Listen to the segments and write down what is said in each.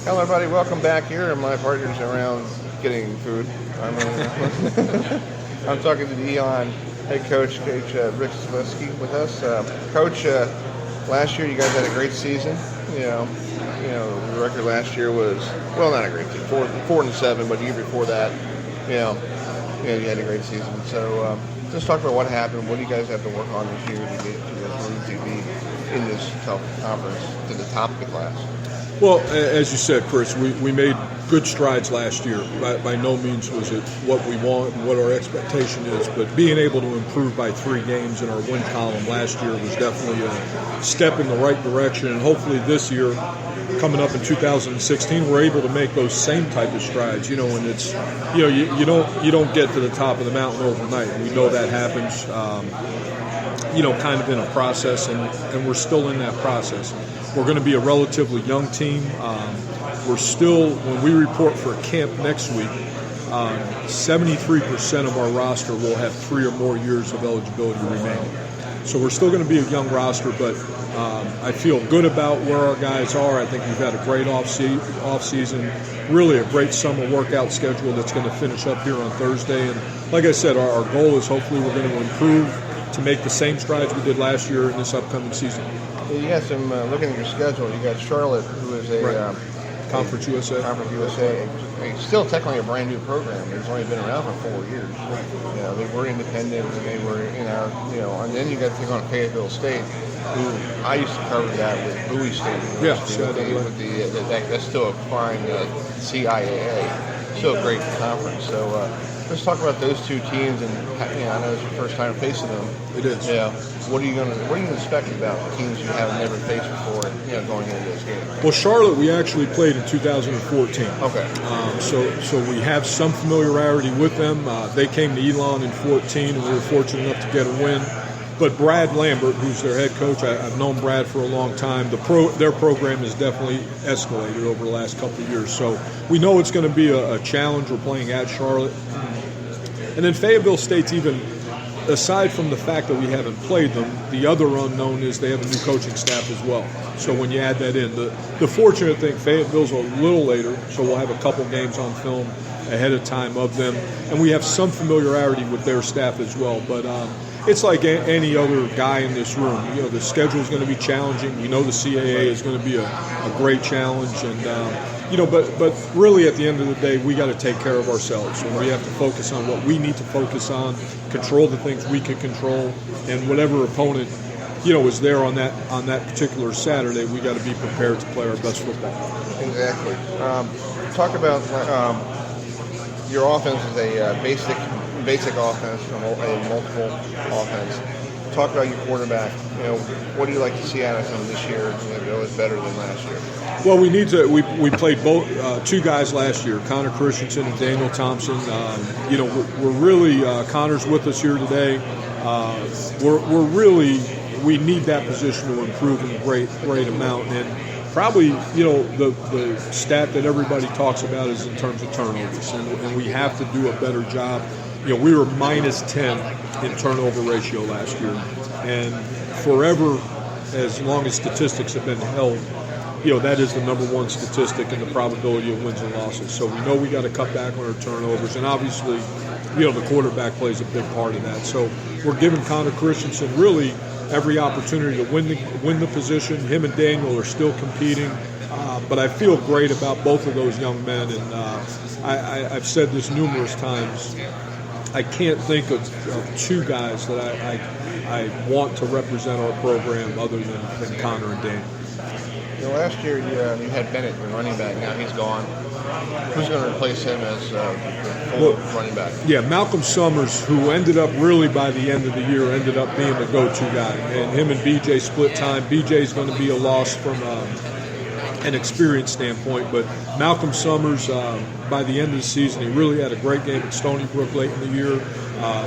Hello, everybody. Welcome back here. My partner's around getting food. I'm talking to the Elon head coach, Rick Zaleski, with us. Coach, last year you guys had a great season. The record last year was, well, not a great season, 4-7, but the year before that, you had a great season. So just talk about what happened. What do you guys have to work on this year to get to be in this tough conference to the top of the class? Well, as you said, Chris, we made good strides last year. By no means was it what we want and what our expectation is, but being able to improve by 3 games in our win column last year was definitely a step in the right direction. And hopefully this year, coming up in 2016, we're able to make those same type of strides. And it's you don't get to the top of the mountain overnight. We know that happens. Kind of in a process, and we're still in that process. We're going to be a relatively young team. We're still, when we report for camp next week, 73% of our roster will have 3 or more years of eligibility remaining. So we're still going to be a young roster, but I feel good about where our guys are. I think we've had a great off season, really a great summer workout schedule that's going to finish up here on Thursday. And like I said, our goal is hopefully we're going to improve to make the same strides we did last year in this upcoming season. You got some, looking at your schedule, you got Charlotte, who is a Conference USA. Conference USA. It's still technically a brand new program. It's only been around for 4 years. Right. They were independent, and they were, and then you got to take on Fayetteville State, who I used to cover that with Bowie State University. That's still a prime CIAA, still a great conference. So let's talk about those two teams, and I know it's your first time facing them. It is. What are you going to expect about the teams you have never faced before? Going into this game. Well, Charlotte, we actually played in 2014. Okay. So we have some familiarity with them. They came to Elon in 14, and we were fortunate enough to get a win. But Brad Lambert, who's their head coach, I've known Brad for a long time. Their program has definitely escalated over the last couple of years. So we know it's going to be a challenge. We're playing at Charlotte. And then Fayetteville State's even, aside from the fact that we haven't played them, the other unknown is they have a new coaching staff as well. So when you add that in, the fortunate thing, Fayetteville's a little later, so we'll have a couple games on film ahead of time of them. And we have some familiarity with their staff as well. But it's like any other guy in this room. The schedule is going to be challenging. We know the CAA is going to be a great challenge. And, but really at the end of the day, we got to take care of ourselves. And we have to focus on what we need to focus on, control the things we can control, and whatever opponent, is there on that particular Saturday, we got to be prepared to play our best football. Exactly. Talk about your offense is a basic offense, a multiple offense. Talk about your quarterback. What do you like to see out of him this year? Go is better than last year. Well, we need to. We played both 2 guys last year, Connor Christensen and Daniel Thompson. We're really Connor's with us here today. We need that position to improve in a great amount. And probably, the stat that everybody talks about is in terms of turnovers, and we have to do a better job. We were -10 in turnover ratio last year, and forever, as long as statistics have been held, that is the number 1 statistic in the probability of wins and losses. So we know we got to cut back on our turnovers, and obviously, the quarterback plays a big part of that. So we're giving Connor Christensen really every opportunity to win the position. Him and Daniel are still competing, but I feel great about both of those young men, and I've said this numerous times. I can't think of 2 guys that I want to represent our program other than Connor and Daniel. Last year you had Bennett, your running back. Now he's gone. Who's going to replace him as full running back? Yeah, Malcolm Summers, who ended up really by the end of the year, ended up being the go-to guy. And him and BJ split time. BJ's going to be a loss from an experience standpoint, but Malcolm Summers, by the end of the season, he really had a great game at Stony Brook late in the year.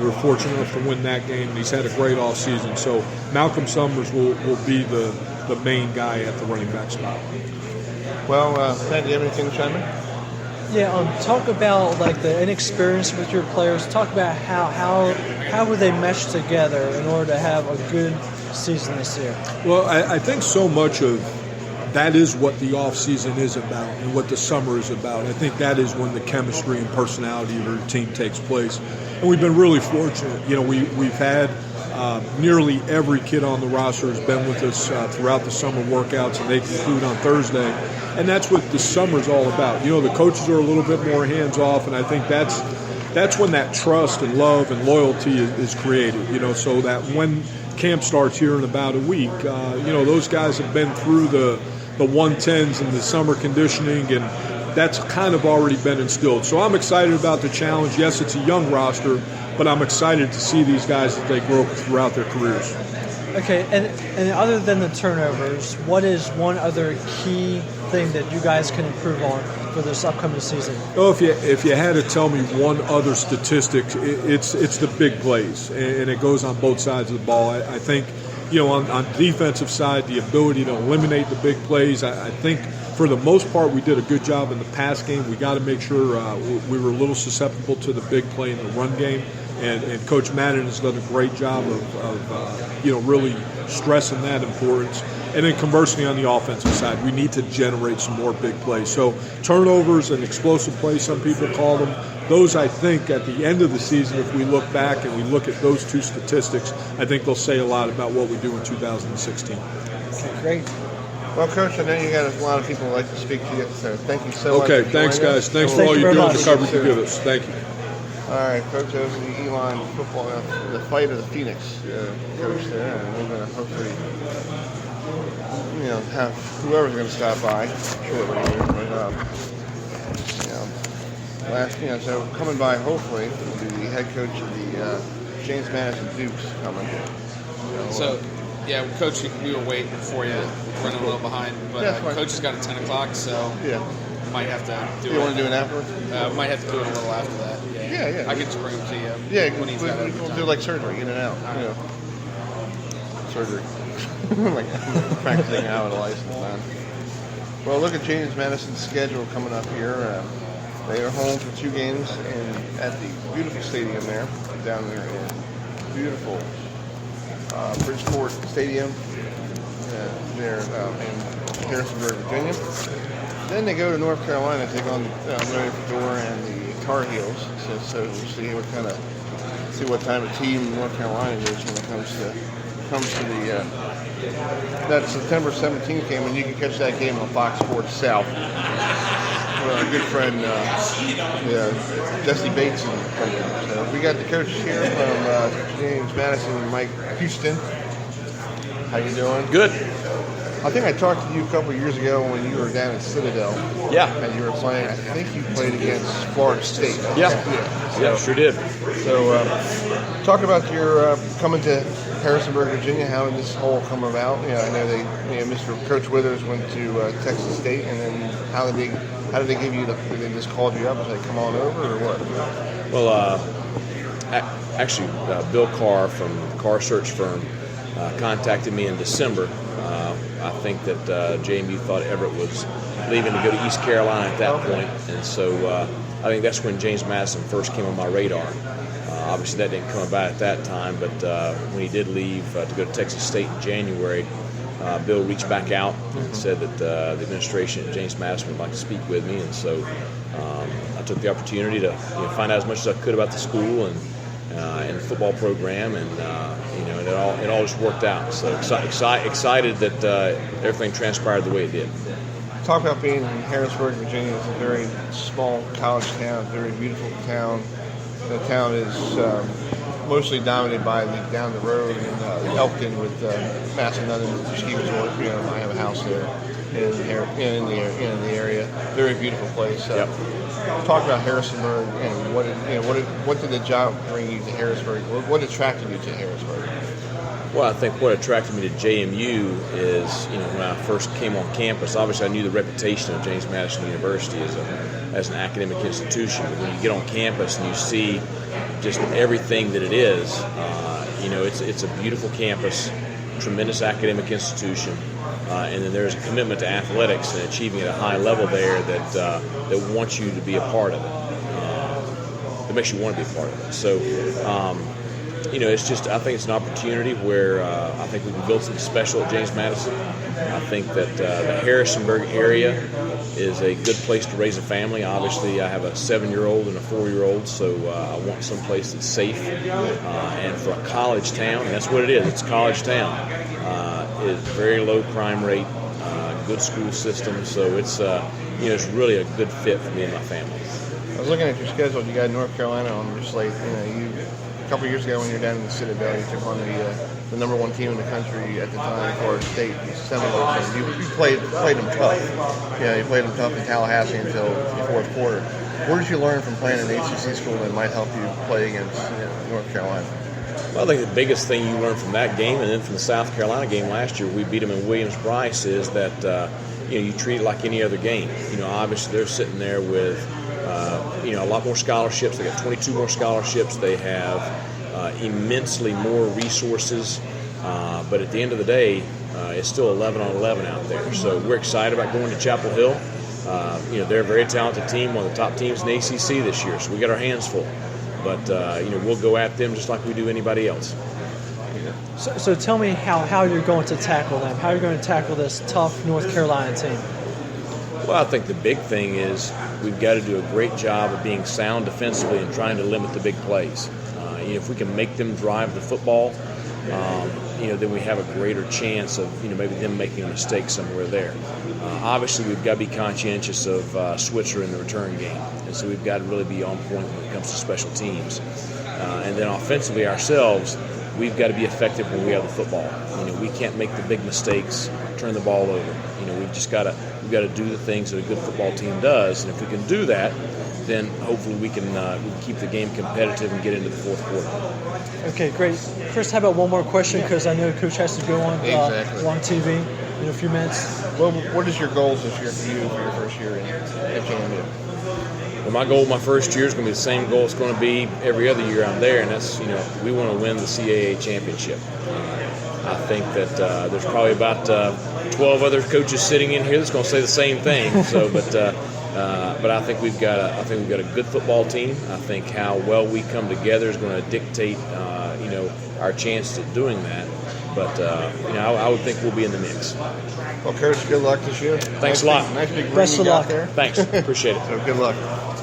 We were fortunate enough to win that game, and he's had a great offseason. So Malcolm Summers will be the main guy at the running back spot. Well, Matt, do you have anything to chime in? Yeah, talk about the inexperience with your players. Talk about how would they mesh together in order to have a good season this year. Well, I think so much of that is what the off season is about and what the summer is about. I think that is when the chemistry and personality of your team takes place. And we've been really fortunate. We've had nearly every kid on the roster has been with us throughout the summer workouts, and they conclude on Thursday. And that's what the summer's all about. The coaches are a little bit more hands-off, and I think that's when that trust and love and loyalty is created, so that when camp starts here in about a week, those guys have been through the 110s and the summer conditioning, and that's kind of already been instilled. So I'm excited about the challenge. Yes, it's a young roster, but I'm excited to see these guys as they grow throughout their careers. Okay, and other than the turnovers, what is one other key thing that you guys can improve on for this upcoming season? Oh, if you had to tell me one other statistic, it's the big plays, and it goes on both sides of the ball. I think, on the defensive side, the ability to eliminate the big plays. I think for the most part we did a good job in the pass game. We got to make sure we were a little susceptible to the big play in the run game. And Coach Madden has done a great job of really stressing that importance. And then conversely on the offensive side, we need to generate some more big plays. So turnovers and explosive plays, some people call them, those I think at the end of the season, if we look back and we look at those two statistics, I think they'll say a lot about what we do in 2016. Okay, great. Well, Coach, I know you got a lot of people who like to speak to you, so thank you so much. Okay, thanks, guys. Thanks for all you're doing, the coverage you give us. Thank you. All right, Coach, that was the Elon football, the fight of the Phoenix coach there, and we're going to hopefully, have whoever's going to stop by shortly here. But so coming by hopefully will be the head coach of the James Madison Dukes coming. So, Coach, we were waiting for you, running a little behind, but Coach has got a 10 o'clock, so might have to do it. You want to do it afterwards? Might have to do it a little after that. Yeah. I can just bring him to you. Yeah, when he's got we'll do like surgery, in and out. Surgery. Like practicing out of a license, man. Well, look at James Madison's schedule coming up here. They are home for 2 games at the beautiful stadium there, down there in beautiful Bridgeport Stadium there in Harrisonburg, Virginia. Then they go to North Carolina to take on Notre Dame and the Tar Heels. So we'll see what kind of team North Carolina is when it comes to the that September 17th game, and you can catch that game on Fox Sports South. Our good friend Jesse Bates. So we got the coach here from James Madison, Mike Houston. How you doing? Good. I think I talked to you a couple of years ago when you were down at Citadel. Yeah. And you were playing, I think you played against Florida State. Yeah, sure did. So talk about your coming to Harrisonburg, Virginia. How did this whole come about? I know Mr. Coach Withers went to Texas State, and then how did they give you did they just called you up and say, come on over, or what? Well, actually, Bill Carr from the Carr Search Firm contacted me in December. I think that JMU thought Everett was leaving to go to East Carolina at that point. And so I think that's when James Madison first came on my radar. Obviously, that didn't come about at that time, but when he did leave to go to Texas State in January, Bill reached back out and said that the administration at James Madison would like to speak with me. And so I took the opportunity to find out as much as I could about the school and the football program, and it all just worked out. So excited that everything transpired the way it did. Talk about being in Harrisburg, Virginia. It's a very small college town, very beautiful town. The town is mostly dominated by down the road in Elkton with Massanutten Ski Resort. I have a house there in the area. Very beautiful place. Yep. Talk about Harrisonburg and what did the job bring you to Harrisburg? What attracted you to Harrisburg? Well, I think what attracted me to JMU is, when I first came on campus, obviously I knew the reputation of James Madison University as an academic institution. But when you get on campus and you see just everything that it is, it's a beautiful campus, tremendous academic institution, and then there's a commitment to athletics and achieving at a high level there that wants you to be a part of it. That makes you want to be a part of it. So, I think it's an opportunity where I think we can build something special at James Madison. I think that the Harrisonburg area is a good place to raise a family. Obviously, I have a 7-year-old and a 4-year-old, so I want some place that's safe. And for a college town, and that's what it is. It's a college town. It's very low crime rate, good school system, so it's it's really a good fit for me and my family. I was looking at your schedule. You got North Carolina on your slate. A couple of years ago when you were down in the Citadel, you took on the number one team in the country at the time, Florida State, the Seminoles. And you played them tough. You played them tough in Tallahassee until the fourth quarter. What did you learn from playing in an ACC school that might help you play against North Carolina? Well, I think the biggest thing you learn from that game and then from the South Carolina game last year, we beat them in Williams-Brice, is that you treat it like any other game. Obviously they're sitting there with a lot more scholarships. They got 22 more scholarships. They have immensely more resources. But at the end of the day, it's still 11 on 11 out there. So we're excited about going to Chapel Hill. They're a very talented team, one of the top teams in the ACC this year. So we got our hands full. But we'll go at them just like we do anybody else. So tell me how you're going to tackle them. How you're going to tackle this tough North Carolina team. Well, I think the big thing is we've got to do a great job of being sound defensively and trying to limit the big plays. If we can make them drive the football, then we have a greater chance of maybe them making a mistake somewhere there. Obviously, we've got to be conscientious of Switzer in the return game, and so we've got to really be on point when it comes to special teams. And then offensively ourselves, we've got to be effective when we have the football. We can't make the big mistakes, turn the ball over. We've got to do the things that a good football team does, and if we can do that, then hopefully we can keep the game competitive and get into the fourth quarter. Okay, great. Chris, how about one more question, because I know Coach has to go on TV in a few minutes. Well, what is your goals this year for you for your first year at JMU? Well, my goal my first year is going to be the same goal it's going to be every other year I'm there, and that's, we want to win the CAA championship. I think that there's probably about 12 other coaches sitting in here that's going to say the same thing. So, but I think we've got a good football team. I think how well we come together is going to dictate, our chance at doing that. But I would think we'll be in the mix. Well, Coach, good luck this year. Thanks a lot. Nice big Best of luck there. Thanks. Appreciate it. So good luck.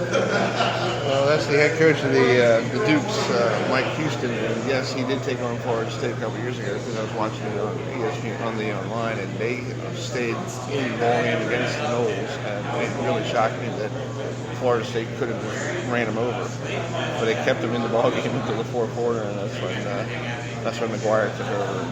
Well, that's the head coach of the Dukes, Mike Houston, and yes, he did take on Florida State a couple years ago because I was watching it on ESPN on the online, and they stayed in the ball game against the Noles, and it really shocked me that Florida State could have just ran them over, but they kept them in the ball game until the fourth quarter, and that's when McGuire took over.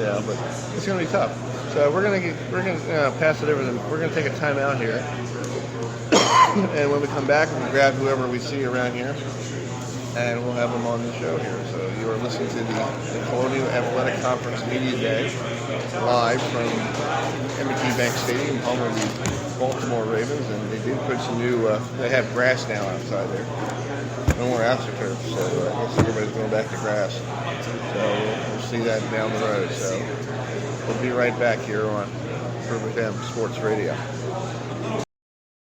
Yeah, but it's going to be tough. So we're gonna pass it over to them. We're gonna take a timeout here, and when we come back, we'll grab whoever we see around here, and we'll have them on the show here. So you are listening to the Colonial Athletic Conference Media Day live from M&T Bank Stadium, home of the Baltimore Ravens, and they did put some new. They have grass now outside there. No more AstroTurf, so I guess everybody's going back to grass. So we'll see that down the road. So we'll be right back here on Purple FM Sports Radio.